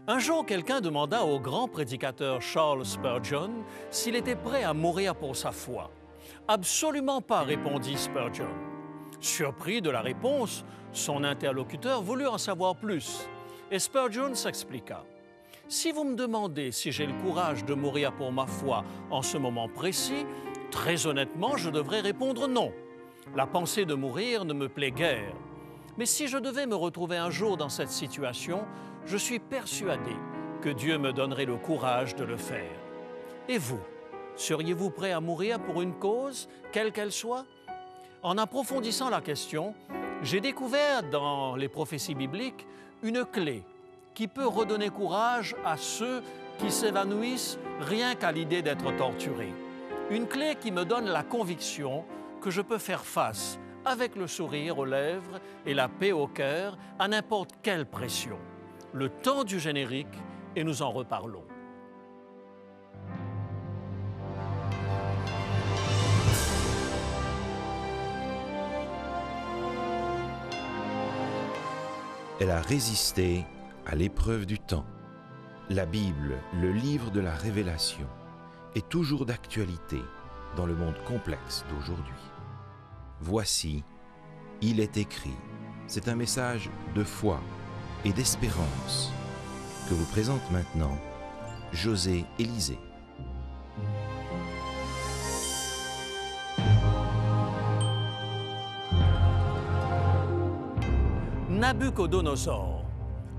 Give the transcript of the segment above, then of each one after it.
Un jour, quelqu'un demanda au grand prédicateur Charles Spurgeon s'il était prêt à mourir pour sa foi. « Absolument pas », répondit Spurgeon. Surpris de la réponse, son interlocuteur voulut en savoir plus. Et Spurgeon s'expliqua. « Si vous me demandez si j'ai le courage de mourir pour ma foi en ce moment précis, très honnêtement, je devrais répondre non. La pensée de mourir ne me plaît guère. Mais si je devais me retrouver un jour dans cette situation, je suis persuadé que Dieu me donnerait le courage de le faire. Et vous, seriez-vous prêt à mourir pour une cause, quelle qu'elle soit? » En approfondissant la question, j'ai découvert dans les prophéties bibliques une clé qui peut redonner courage à ceux qui s'évanouissent rien qu'à l'idée d'être torturés. Une clé qui me donne la conviction que je peux faire face, avec le sourire aux lèvres et la paix au cœur, à n'importe quelle pression. Le temps du générique et nous en reparlons. Elle a résisté à l'épreuve du temps. La Bible, le livre de la révélation, est toujours d'actualité dans le monde complexe d'aujourd'hui. Voici, il est écrit. C'est un message de foi et d'espérance que vous présente maintenant José Élysée. Nabuchodonosor,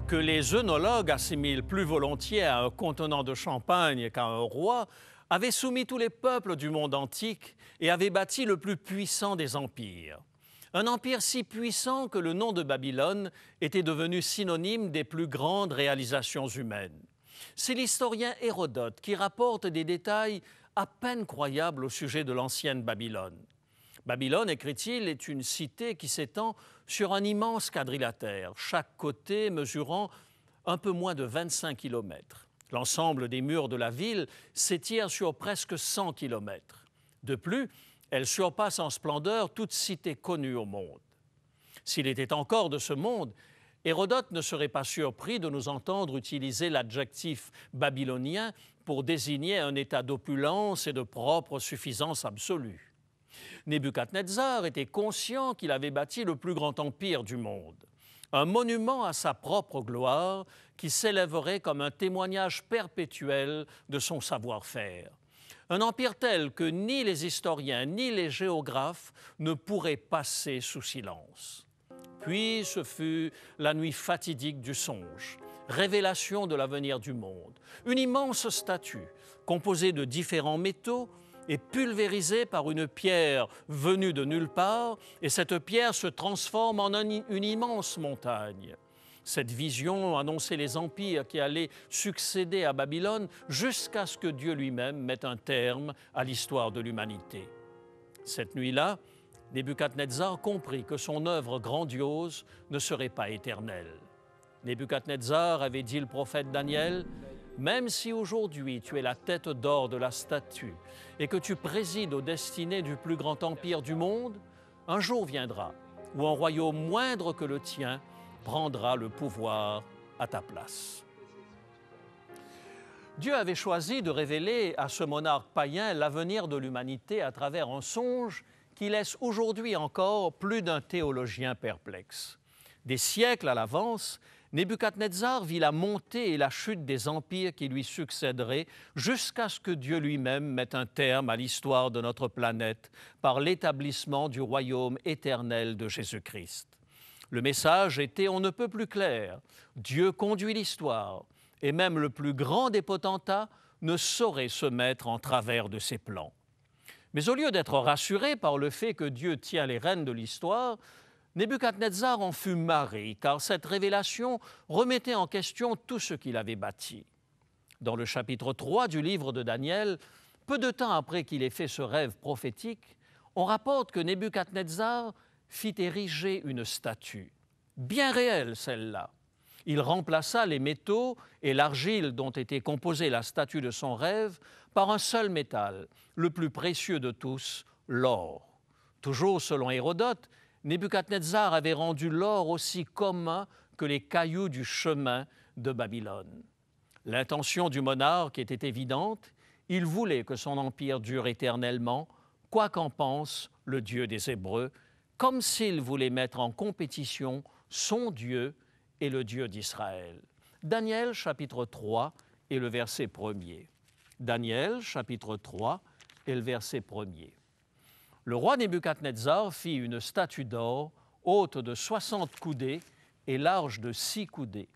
que les œnologues assimilent plus volontiers à un contenant de champagne qu'à un roi, avait soumis tous les peuples du monde antique et avait bâti le plus puissant des empires. Un empire si puissant que le nom de Babylone était devenu synonyme des plus grandes réalisations humaines. C'est l'historien Hérodote qui rapporte des détails à peine croyables au sujet de l'ancienne Babylone. Babylone, écrit-il, est une cité qui s'étend sur un immense quadrilatère, chaque côté mesurant un peu moins de 25 kilomètres. L'ensemble des murs de la ville s'étire sur presque 100 kilomètres. De plus, elle surpasse en splendeur toute cité connue au monde. S'il était encore de ce monde, Hérodote ne serait pas surpris de nous entendre utiliser l'adjectif babylonien pour désigner un état d'opulence et de propre suffisance absolue. Nebuchadnezzar était conscient qu'il avait bâti le plus grand empire du monde, un monument à sa propre gloire qui s'élèverait comme un témoignage perpétuel de son savoir-faire. Un empire tel que ni les historiens ni les géographes ne pourraient passer sous silence. Puis ce fut la nuit fatidique du songe, révélation de l'avenir du monde. Une immense statue composée de différents métaux est pulvérisée par une pierre venue de nulle part, et cette pierre se transforme en une immense montagne. Cette vision annonçait les empires qui allaient succéder à Babylone jusqu'à ce que Dieu lui-même mette un terme à l'histoire de l'humanité. Cette nuit-là, Nebuchadnezzar comprit que son œuvre grandiose ne serait pas éternelle. Nebuchadnezzar, avait dit le prophète Daniel, « Même si aujourd'hui tu es la tête d'or de la statue et que tu présides aux destinées du plus grand empire du monde, un jour viendra où un royaume moindre que le tien prendra le pouvoir à ta place. » Dieu avait choisi de révéler à ce monarque païen l'avenir de l'humanité à travers un songe qui laisse aujourd'hui encore plus d'un théologien perplexe. Des siècles à l'avance, Nebuchadnezzar vit la montée et la chute des empires qui lui succéderaient jusqu'à ce que Dieu lui-même mette un terme à l'histoire de notre planète par l'établissement du royaume éternel de Jésus-Christ. Le message était on ne peut plus clair. Dieu conduit l'histoire et même le plus grand des potentats ne saurait se mettre en travers de ses plans. Mais au lieu d'être rassuré par le fait que Dieu tient les rênes de l'histoire, Nebuchadnezzar en fut marré, car cette révélation remettait en question tout ce qu'il avait bâti. Dans le chapitre 3 du livre de Daniel, peu de temps après qu'il ait fait ce rêve prophétique, on rapporte que Nebuchadnezzar fit ériger une statue, bien réelle celle-là. Il remplaça les métaux et l'argile dont était composée la statue de son rêve par un seul métal, le plus précieux de tous, l'or. Toujours selon Hérodote, Nebuchadnezzar avait rendu l'or aussi commun que les cailloux du chemin de Babylone. L'intention du monarque était évidente, il voulait que son empire dure éternellement, quoi qu'en pense le Dieu des Hébreux, comme s'il voulait mettre en compétition son Dieu et le Dieu d'Israël. Daniel chapitre 3 et le verset 1er. Daniel chapitre 3 et le verset 1er. Le roi Nebuchadnezzar fit une statue d'or haute de 60 coudées et large de 6 coudées.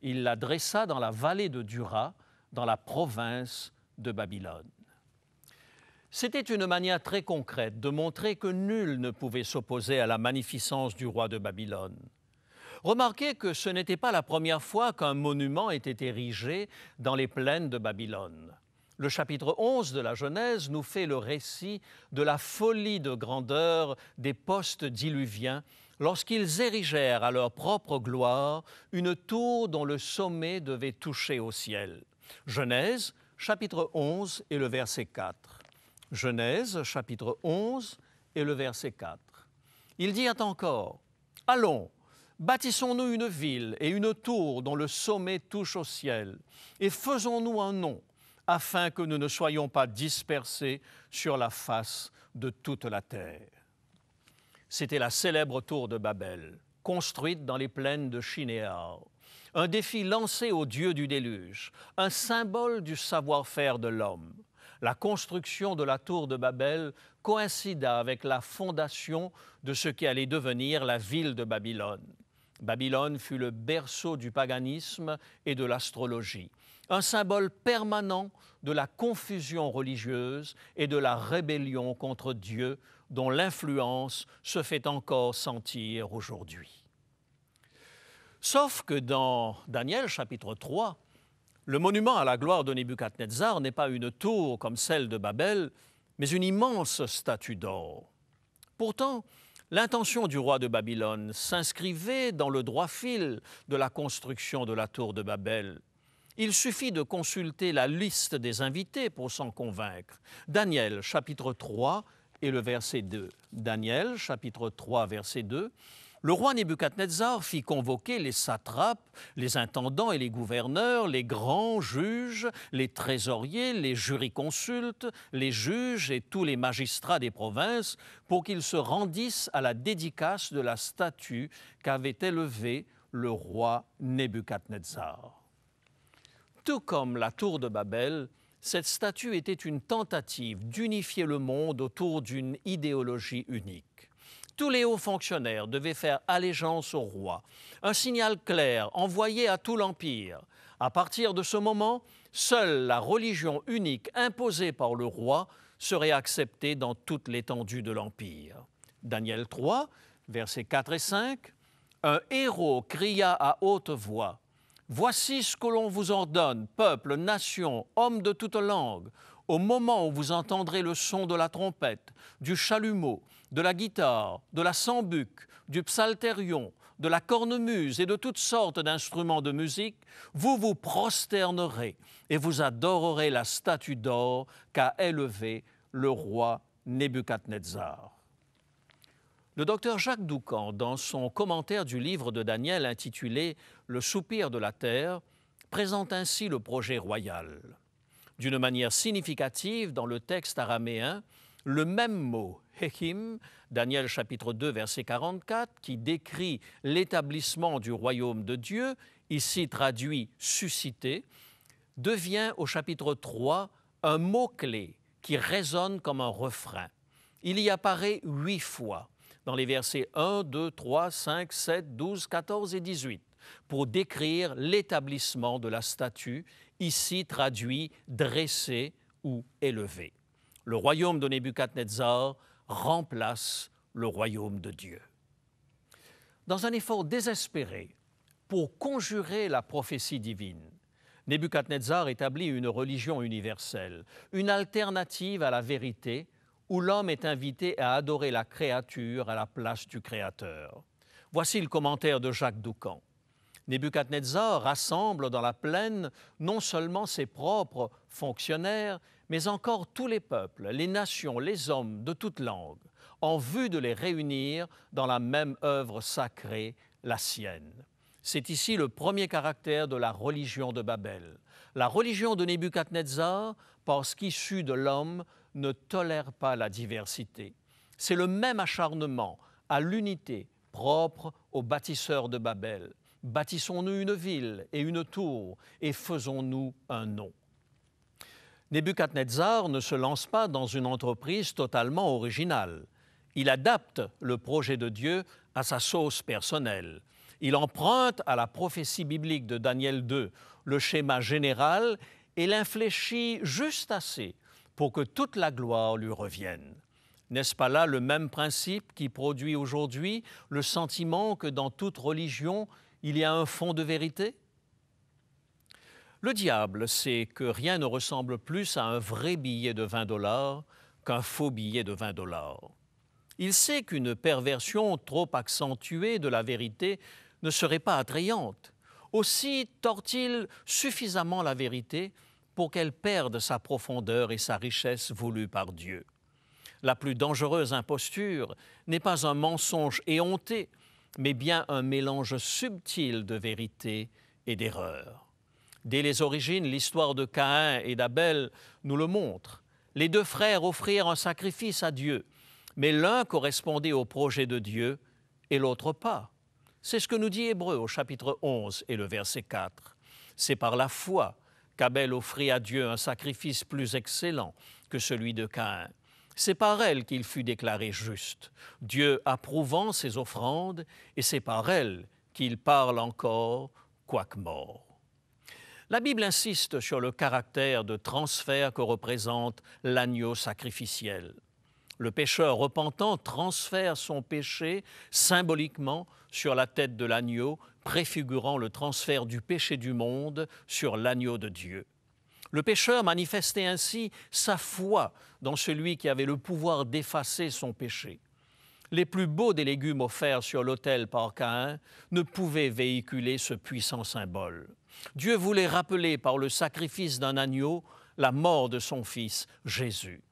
Il la dressa dans la vallée de Dura, dans la province de Babylone. C'était une manière très concrète de montrer que nul ne pouvait s'opposer à la magnificence du roi de Babylone. Remarquez que ce n'était pas la première fois qu'un monument était érigé dans les plaines de Babylone. Le chapitre 11 de la Genèse nous fait le récit de la folie de grandeur des postes diluviens lorsqu'ils érigèrent à leur propre gloire une tour dont le sommet devait toucher au ciel. Genèse, chapitre 11 et le verset 4. Genèse, chapitre 11 et le verset 4. Ils dirent encore, « Allons, bâtissons-nous une ville et une tour dont le sommet touche au ciel, et faisons-nous un nom, afin que nous ne soyons pas dispersés sur la face de toute la terre. » C'était la célèbre tour de Babel, construite dans les plaines de Shinéar. Un défi lancé au Dieu du déluge, un symbole du savoir-faire de l'homme. La construction de la tour de Babel coïncida avec la fondation de ce qui allait devenir la ville de Babylone. Babylone fut le berceau du paganisme et de l'astrologie, un symbole permanent de la confusion religieuse et de la rébellion contre Dieu dont l'influence se fait encore sentir aujourd'hui. Sauf que dans Daniel chapitre 3, le monument à la gloire de Nebuchadnezzar n'est pas une tour comme celle de Babel, mais une immense statue d'or. Pourtant, l'intention du roi de Babylone s'inscrivait dans le droit fil de la construction de la tour de Babel. Il suffit de consulter la liste des invités pour s'en convaincre. Daniel chapitre 3 et le verset 2. Daniel chapitre 3 verset 2. Le roi Nebuchadnezzar fit convoquer les satrapes, les intendants et les gouverneurs, les grands juges, les trésoriers, les jurisconsultes, les juges et tous les magistrats des provinces pour qu'ils se rendissent à la dédicace de la statue qu'avait élevée le roi Nebuchadnezzar. Tout comme la tour de Babel, cette statue était une tentative d'unifier le monde autour d'une idéologie unique. Tous les hauts fonctionnaires devaient faire allégeance au roi, un signal clair envoyé à tout l'Empire. À partir de ce moment, seule la religion unique imposée par le roi serait acceptée dans toute l'étendue de l'Empire. Daniel 3, versets 4 et 5, « Un héros cria à haute voix, « Voici ce que l'on vous ordonne, peuple, nation, hommes de toute langue, au moment où vous entendrez le son de la trompette, du chalumeau, de la guitare, de la sambuc, du psalterion, de la cornemuse et de toutes sortes d'instruments de musique, vous vous prosternerez et vous adorerez la statue d'or qu'a élevée le roi Nebuchadnezzar. » Le docteur Jacques Doucan, dans son commentaire du livre de Daniel intitulé « Le soupir de la terre », présente ainsi le projet royal. D'une manière significative, dans le texte araméen, le même mot, Hechim, Daniel chapitre 2, verset 44, qui décrit l'établissement du royaume de Dieu, ici traduit « suscité », devient au chapitre 3 un mot-clé qui résonne comme un refrain. Il y apparaît 8 fois dans les versets 1, 2, 3, 5, 7, 12, 14 et 18 pour décrire l'établissement de la statue, ici traduit « dressé » ou « élevé ». Le royaume de Nebuchadnezzar remplace le royaume de Dieu. Dans un effort désespéré pour conjurer la prophétie divine, Nebuchadnezzar établit une religion universelle, une alternative à la vérité où l'homme est invité à adorer la créature à la place du Créateur. Voici le commentaire de Jacques Doucan. Nebuchadnezzar rassemble dans la plaine non seulement ses propres fonctionnaires, mais encore tous les peuples, les nations, les hommes de toute langue, en vue de les réunir dans la même œuvre sacrée, la sienne. C'est ici le premier caractère de la religion de Babel. La religion de Nebuchadnezzar, parce qu'issue de l'homme, ne tolère pas la diversité. C'est le même acharnement à l'unité propre aux bâtisseurs de Babel. Bâtissons-nous une ville et une tour et faisons-nous un nom. Nebuchadnezzar ne se lance pas dans une entreprise totalement originale. Il adapte le projet de Dieu à sa sauce personnelle. Il emprunte à la prophétie biblique de Daniel 2 le schéma général et l'infléchit juste assez pour que toute la gloire lui revienne. N'est-ce pas là le même principe qui produit aujourd'hui le sentiment que dans toute religion, il y a un fond de vérité? Le diable sait que rien ne ressemble plus à un vrai billet de 20 $ qu'un faux billet de 20 $. Il sait qu'une perversion trop accentuée de la vérité ne serait pas attrayante. Aussi tord-il suffisamment la vérité pour qu'elle perde sa profondeur et sa richesse voulues par Dieu. La plus dangereuse imposture n'est pas un mensonge éhonté, mais bien un mélange subtil de vérité et d'erreur. Dès les origines, l'histoire de Caïn et d'Abel nous le montre. Les deux frères offrirent un sacrifice à Dieu, mais l'un correspondait au projet de Dieu et l'autre pas. C'est ce que nous dit Hébreux au chapitre 11 et le verset 4. C'est par la foi qu'Abel offrit à Dieu un sacrifice plus excellent que celui de Caïn. C'est par elle qu'il fut déclaré juste, Dieu approuvant ses offrandes, et c'est par elle qu'il parle encore, quoique mort. La Bible insiste sur le caractère de transfert que représente l'agneau sacrificiel. Le pécheur repentant transfère son péché symboliquement sur la tête de l'agneau, préfigurant le transfert du péché du monde sur l'agneau de Dieu. Le pécheur manifestait ainsi sa foi dans celui qui avait le pouvoir d'effacer son péché. Les plus beaux des légumes offerts sur l'autel par Caïn ne pouvaient véhiculer ce puissant symbole. Dieu voulait rappeler par le sacrifice d'un agneau la mort de son fils, Jésus.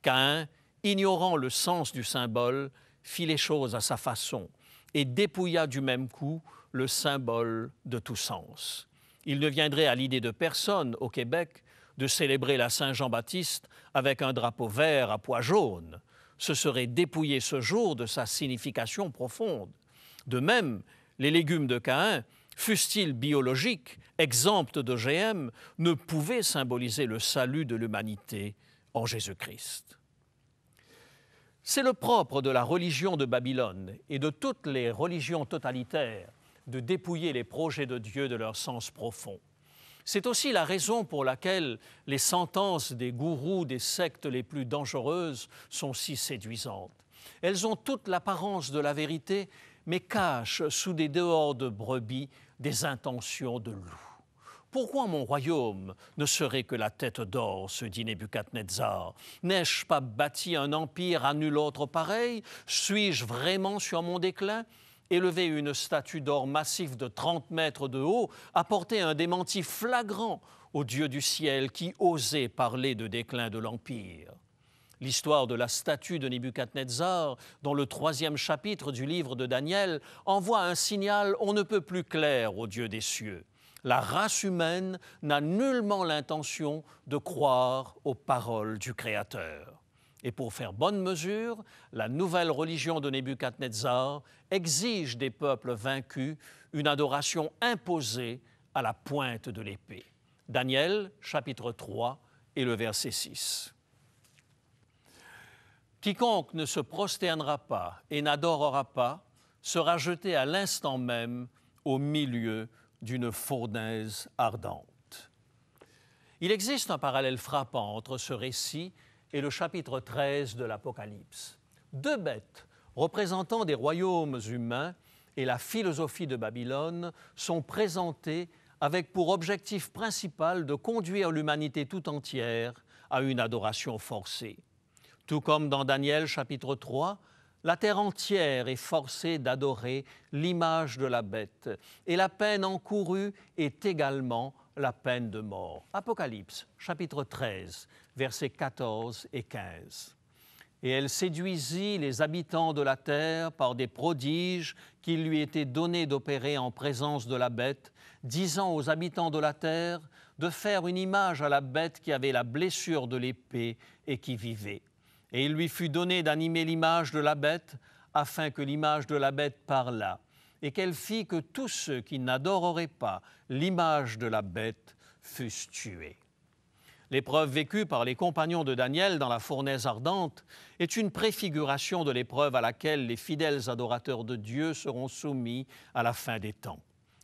Caïn, ignorant le sens du symbole, fit les choses à sa façon et dépouilla du même coup le symbole de tout sens. Il ne viendrait à l'idée de personne au Québec de célébrer la Saint-Jean-Baptiste avec un drapeau vert à pois jaunes. Ce serait dépouiller ce jour de sa signification profonde. De même, les légumes de Caïn, fussent-ils biologiques, exempts d'OGM, ne pouvaient symboliser le salut de l'humanité en Jésus-Christ. C'est le propre de la religion de Babylone et de toutes les religions totalitaires de dépouiller les projets de Dieu de leur sens profond. C'est aussi la raison pour laquelle les sentences des gourous des sectes les plus dangereuses sont si séduisantes. Elles ont toute l'apparence de la vérité, mais cachent sous des dehors de brebis des intentions de loup. Pourquoi mon royaume ne serait que la tête d'or, se dit Nebuchadnezzar. N'ai-je pas bâti un empire à nul autre pareil? Suis-je vraiment sur mon déclin? Élever une statue d'or massif de 30 mètres de haut, apporter un démenti flagrant au Dieu du ciel qui osait parler de déclin de l'empire. L'histoire de la statue de Nebuchadnezzar, dans le 3e chapitre du livre de Daniel, envoie un signal on ne peut plus clair au Dieu des cieux. La race humaine n'a nullement l'intention de croire aux paroles du Créateur. Et pour faire bonne mesure, la nouvelle religion de Nebuchadnezzar exige des peuples vaincus une adoration imposée à la pointe de l'épée. Daniel, chapitre 3 et le verset 6. Quiconque ne se prosternera pas et n'adorera pas sera jeté à l'instant même au milieu d'une fournaise ardente. Il existe un parallèle frappant entre ce récit et le chapitre 13 de l'Apocalypse. Deux bêtes représentant des royaumes humains et la philosophie de Babylone sont présentées avec pour objectif principal de conduire l'humanité tout entière à une adoration forcée. Tout comme dans Daniel chapitre 3, la terre entière est forcée d'adorer l'image de la bête et la peine encourue est également la peine de mort. Apocalypse chapitre 13, versets 14 et 15. Et elle séduisit les habitants de la terre par des prodiges qu'il lui était donné d'opérer en présence de la bête, disant aux habitants de la terre de faire une image à la bête qui avait la blessure de l'épée et qui vivait. Et il lui fut donné d'animer l'image de la bête, afin que l'image de la bête parlât, et qu'elle fit que tous ceux qui n'adoreraient pas l'image de la bête fussent tués. L'épreuve vécue par les compagnons de Daniel dans la fournaise ardente est une préfiguration de l'épreuve à laquelle les fidèles adorateurs de Dieu seront soumis à la fin des temps.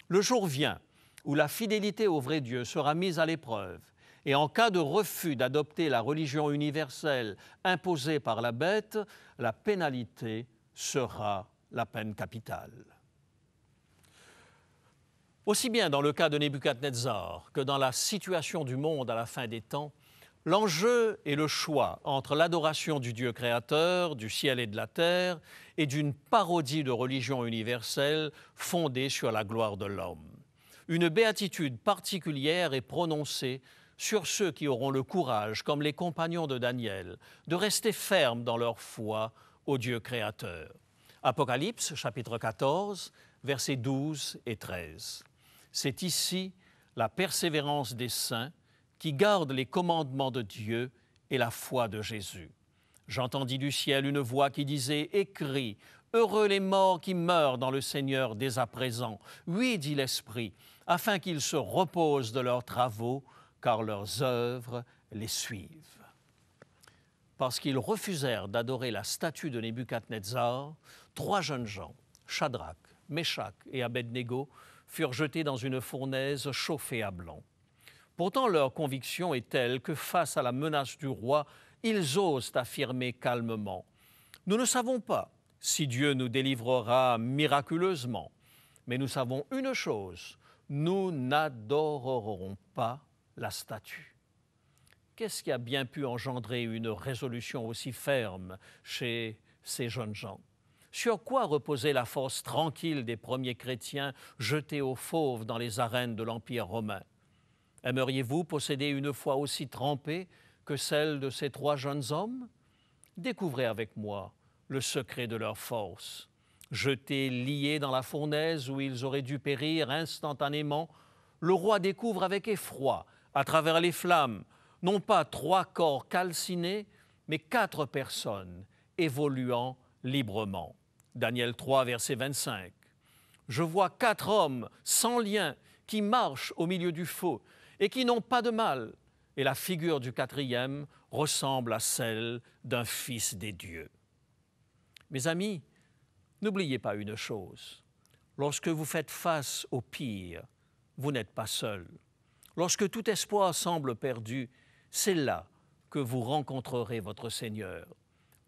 Le jour vient où la fidélité au vrai Dieu sera mise à l'épreuve, et en cas de refus d'adopter la religion universelle imposée par la bête, la pénalité sera la peine capitale. Aussi bien dans le cas de Nebuchadnezzar que dans la situation du monde à la fin des temps, l'enjeu est le choix entre l'adoration du Dieu créateur, du ciel et de la terre, et d'une parodie de religion universelle fondée sur la gloire de l'homme. Une béatitude particulière est prononcée sur ceux qui auront le courage, comme les compagnons de Daniel, de rester fermes dans leur foi au Dieu créateur. Apocalypse, chapitre 14, versets 12 et 13. C'est ici la persévérance des saints qui gardent les commandements de Dieu et la foi de Jésus. J'entendis du ciel une voix qui disait « Écris, heureux les morts qui meurent dans le Seigneur dès à présent. Oui, dit l'Esprit, afin qu'ils se reposent de leurs travaux, car leurs œuvres les suivent. » Parce qu'ils refusèrent d'adorer la statue de Nebuchadnezzar, 3 jeunes gens, Shadrach, Meshach et Abednego, furent jetés dans une fournaise chauffée à blanc. Pourtant, leur conviction est telle que face à la menace du roi, ils osent affirmer calmement « Nous ne savons pas si Dieu nous délivrera miraculeusement, mais nous savons une chose, nous n'adorerons pas la statue. » Qu'est-ce qui a bien pu engendrer une résolution aussi ferme chez ces jeunes gens? Sur quoi reposait la force tranquille des premiers chrétiens jetés aux fauves dans les arènes de l'Empire romain? Aimeriez-vous posséder une foi aussi trempée que celle de ces 3 jeunes hommes? Découvrez avec moi le secret de leur force. Jetés liés dans la fournaise où ils auraient dû périr instantanément, le roi découvre avec effroi, à travers les flammes, non pas 3 corps calcinés, mais 4 personnes évoluant librement. Daniel 3, verset 25. « Je vois 4 hommes sans lien qui marchent au milieu du feu et qui n'ont pas de mal. Et la figure du 4e ressemble à celle d'un fils des dieux. » Mes amis, n'oubliez pas une chose. Lorsque vous faites face au pire, vous n'êtes pas seul. Lorsque tout espoir semble perdu, c'est là que vous rencontrerez votre Seigneur.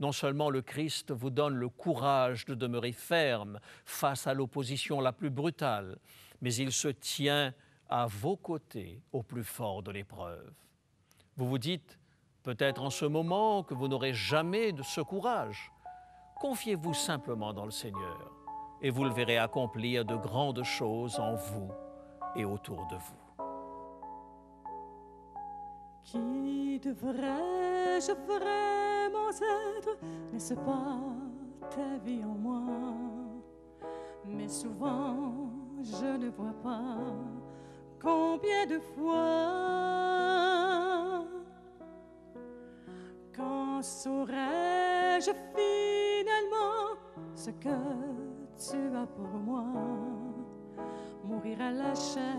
Non seulement le Christ vous donne le courage de demeurer ferme face à l'opposition la plus brutale, mais il se tient à vos côtés au plus fort de l'épreuve. Vous vous dites, peut-être en ce moment, que vous n'aurez jamais de ce courage. Confiez-vous simplement dans le Seigneur et vous le verrez accomplir de grandes choses en vous et autour de vous. Qui devrais-je vraiment être? N'est-ce pas ta vie en moi? Mais souvent, je ne vois pas combien de fois. Quand saurais-je finalement ce que tu as pour moi? Mourir à la chair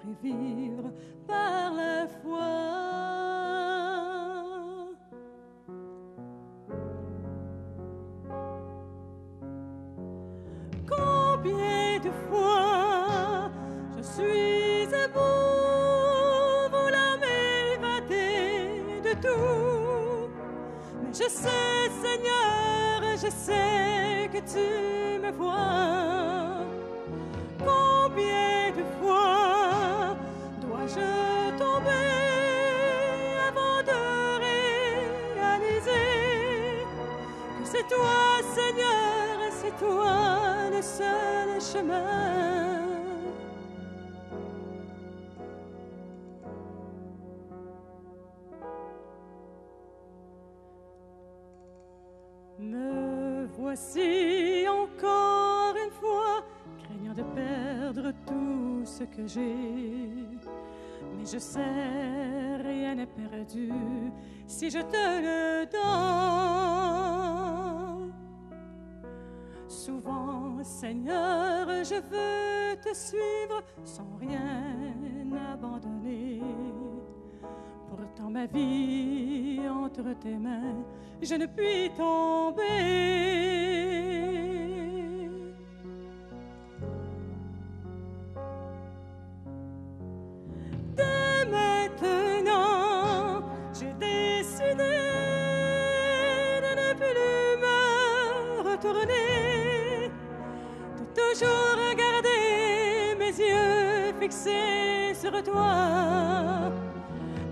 et vivre par la foi. Combien de fois je suis à bout, voulant m'évader de tout, mais je sais, Seigneur, je sais que tu me vois. Combien de fois dois-je tomber avant de réaliser que c'est toi, Seigneur, c'est toi le seul chemin. voici encore une fois, craignant de perdre tout ce que j'ai. Mais je sais, rien n'est perdu si je te le donne. Souvent, Seigneur, je veux te suivre sans rien abandonner. Pourtant ma vie entre tes mains, je ne puis tomber. Dès maintenant, j'ai décidé de ne plus me retourner, de toujours garder mes yeux fixés sur toi.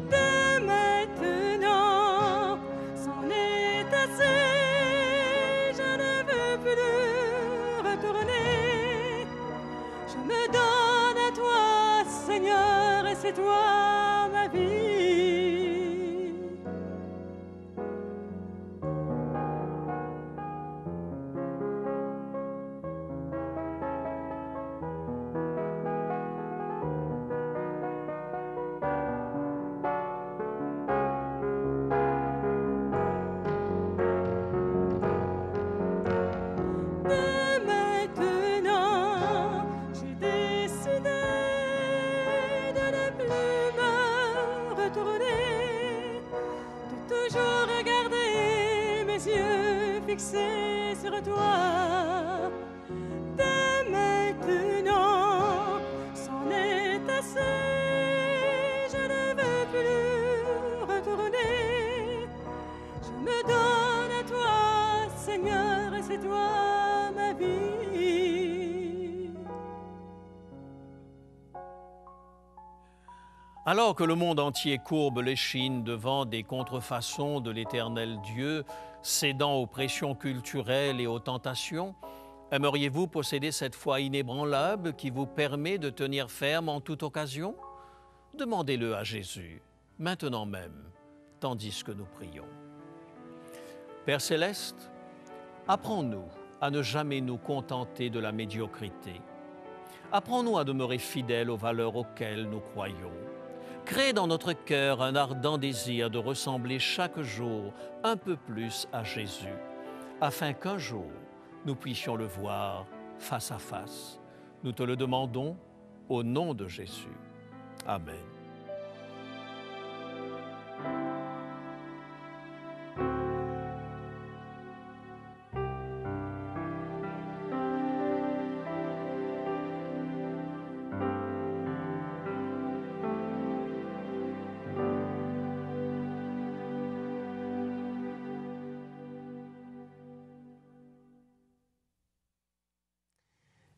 Dès maintenant, c'en est assez, je ne veux plus retourner. Je me donne à toi, Seigneur, et c'est toi ma vie. Dès maintenant, j'ai décidé de ne plus me retourner, de toujours regarder mes yeux fixés sur toi. Dès maintenant, c'en est assez, je ne veux plus retourner. Je me donne à toi, Seigneur, et c'est toi ma vie. Alors que le monde entier courbe l'échine devant des contrefaçons de l'Éternel Dieu, cédant aux pressions culturelles et aux tentations, aimeriez-vous posséder cette foi inébranlable qui vous permet de tenir ferme en toute occasion? Demandez-le à Jésus, maintenant même, tandis que nous prions. Père Céleste, apprends-nous à ne jamais nous contenter de la médiocrité. Apprends-nous à demeurer fidèles aux valeurs auxquelles nous croyons. Crée dans notre cœur un ardent désir de ressembler chaque jour un peu plus à Jésus, afin qu'un jour, nous puissions le voir face à face. Nous te le demandons au nom de Jésus. Amen.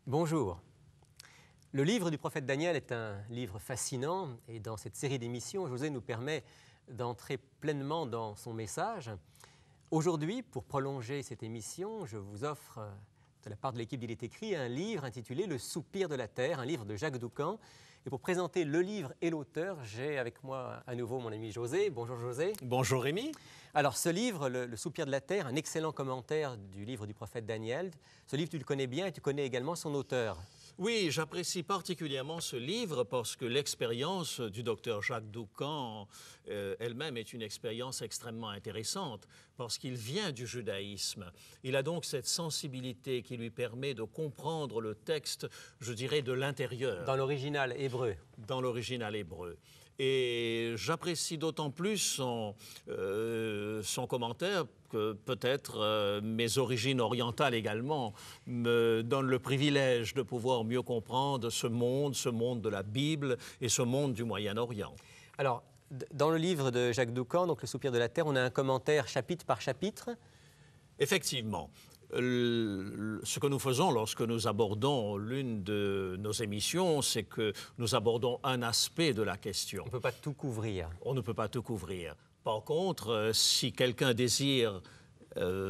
Bonjour. Le livre du prophète Daniel est un livre fascinant et dans cette série d'émissions, José nous permet d'entrer pleinement dans son message. Aujourd'hui, pour prolonger cette émission, je vous offre, de la part de l'équipe d'Il est écrit, un livre intitulé « Le soupir de la terre », un livre de Jacques Doucan. Et pour présenter le livre et l'auteur, j'ai avec moi à nouveau mon ami José. Bonjour José. Bonjour Rémi. Alors ce livre, le soupir de la terre, un excellent commentaire du livre du prophète Daniel. Ce livre, tu le connais bien et tu connais également son auteur. Oui, j'apprécie particulièrement ce livre parce que l'expérience du docteur Jacques Doucan elle-même est une expérience extrêmement intéressante parce qu'il vient du judaïsme. Il a donc cette sensibilité qui lui permet de comprendre le texte, je dirais, de l'intérieur. Dans l'original hébreu. Dans l'original hébreu. Et j'apprécie d'autant plus son commentaire que peut-être mes origines orientales également me donnent le privilège de pouvoir mieux comprendre ce monde de la Bible et ce monde du Moyen-Orient. Alors, dans le livre de Jacques Doucan, donc Le soupir de la terre, on a un commentaire chapitre par chapitre. Effectivement. Ce que nous faisons lorsque nous abordons l'une de nos émissions, c'est que nous abordons un aspect de la question. On ne peut pas tout couvrir. On ne peut pas tout couvrir. Par contre, si quelqu'un désire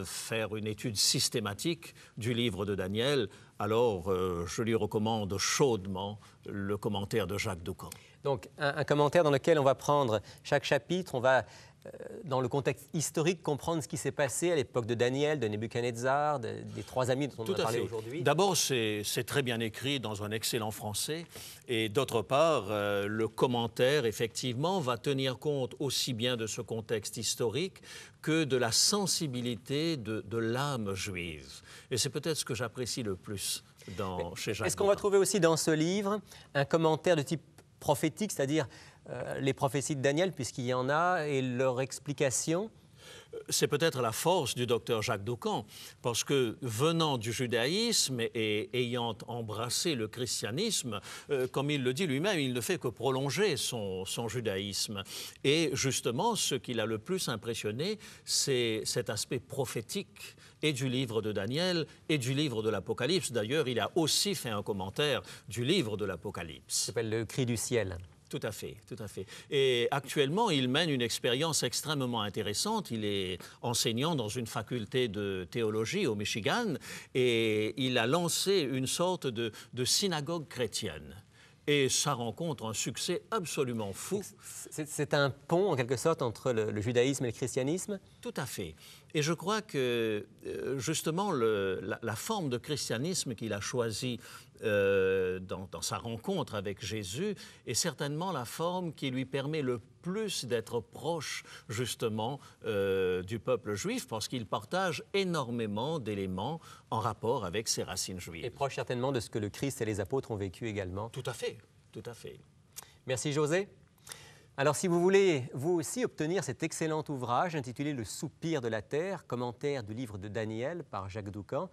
faire une étude systématique du livre de Daniel, alors je lui recommande chaudement le commentaire de Jacques Doucan. Donc, un commentaire dans lequel on va prendre chaque chapitre, on va dans le contexte historique, comprendre ce qui s'est passé à l'époque de Daniel, de Nebuchadnezzar, des trois amis dont on a parlé aujourd'hui. D'abord, c'est très bien écrit dans un excellent français. Et d'autre part, le commentaire, effectivement, va tenir compte aussi bien de ce contexte historique que de la sensibilité de l'âme juive. Et c'est peut-être ce que j'apprécie le plus chez Jacques. Est-ce qu'on va trouver aussi dans ce livre un commentaire de type prophétique, c'est-à-dire les prophéties de Daniel, puisqu'il y en a, et leur explication? C'est peut-être la force du docteur Jacques Doucan, parce que venant du judaïsme et ayant embrassé le christianisme, comme il le dit lui-même, il ne fait que prolonger son judaïsme. Et justement, ce qui l'a le plus impressionné, c'est cet aspect prophétique et du livre de Daniel et du livre de l'Apocalypse. D'ailleurs, il a aussi fait un commentaire du livre de l'Apocalypse. Ça s'appelle Le Cri du ciel. Tout à fait, tout à fait. Et actuellement, il mène une expérience extrêmement intéressante. Il est enseignant dans une faculté de théologie au Michigan et il a lancé une sorte de synagogue chrétienne. Et ça rencontre un succès absolument fou. C'est un pont, en quelque sorte, entre le judaïsme et le christianisme? Tout à fait. Et je crois que, justement, la forme de christianisme qu'il a choisie dans sa rencontre avec Jésus est certainement la forme qui lui permet le plus d'être proche, justement, du peuple juif, parce qu'il partage énormément d'éléments en rapport avec ses racines juives. Et proche certainement de ce que le Christ et les apôtres ont vécu également. Tout à fait, tout à fait. Merci José. Alors si vous voulez, vous aussi, obtenir cet excellent ouvrage intitulé « Le soupir de la terre », commentaire du livre de Daniel par Jacques Doucan,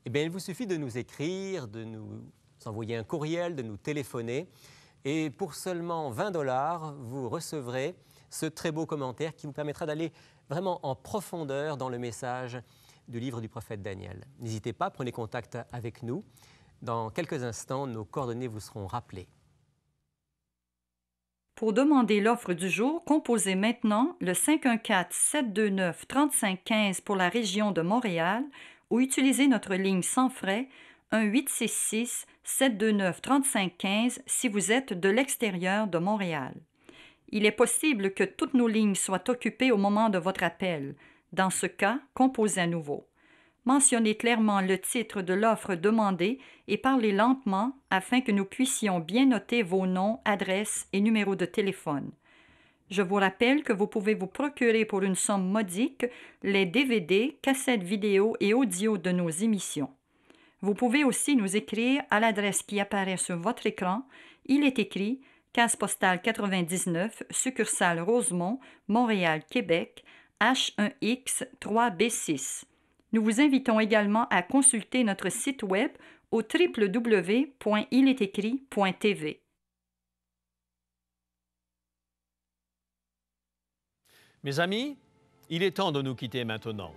eh bien, il vous suffit de nous écrire, de nous envoyer un courriel, de nous téléphoner. Et pour seulement 20 $, vous recevrez ce très beau commentaire qui vous permettra d'aller vraiment en profondeur dans le message du livre du prophète Daniel. N'hésitez pas, prenez contact avec nous. Dans quelques instants, nos coordonnées vous seront rappelées. Pour demander l'offre du jour, composez maintenant le 514-729-3515 pour la région de Montréal ou utilisez notre ligne sans frais 1-866-729-3515 si vous êtes de l'extérieur de Montréal. Il est possible que toutes nos lignes soient occupées au moment de votre appel. Dans ce cas, composez à nouveau. Mentionnez clairement le titre de l'offre demandée et parlez lentement afin que nous puissions bien noter vos noms, adresses et numéros de téléphone. Je vous rappelle que vous pouvez vous procurer pour une somme modique les DVD, cassettes vidéo et audio de nos émissions. Vous pouvez aussi nous écrire à l'adresse qui apparaît sur votre écran. Il est écrit Case postale 99, succursale Rosemont, Montréal, Québec, H1X 3B6. Nous vous invitons également à consulter notre site web au www.iletécrit.tv. Mes amis, il est temps de nous quitter maintenant.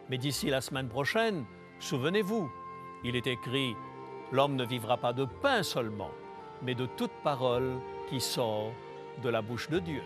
Mais d'ici la semaine prochaine, souvenez-vous, il est écrit « L'homme ne vivra pas de pain seulement, mais de toute parole qui sort de la bouche de Dieu ».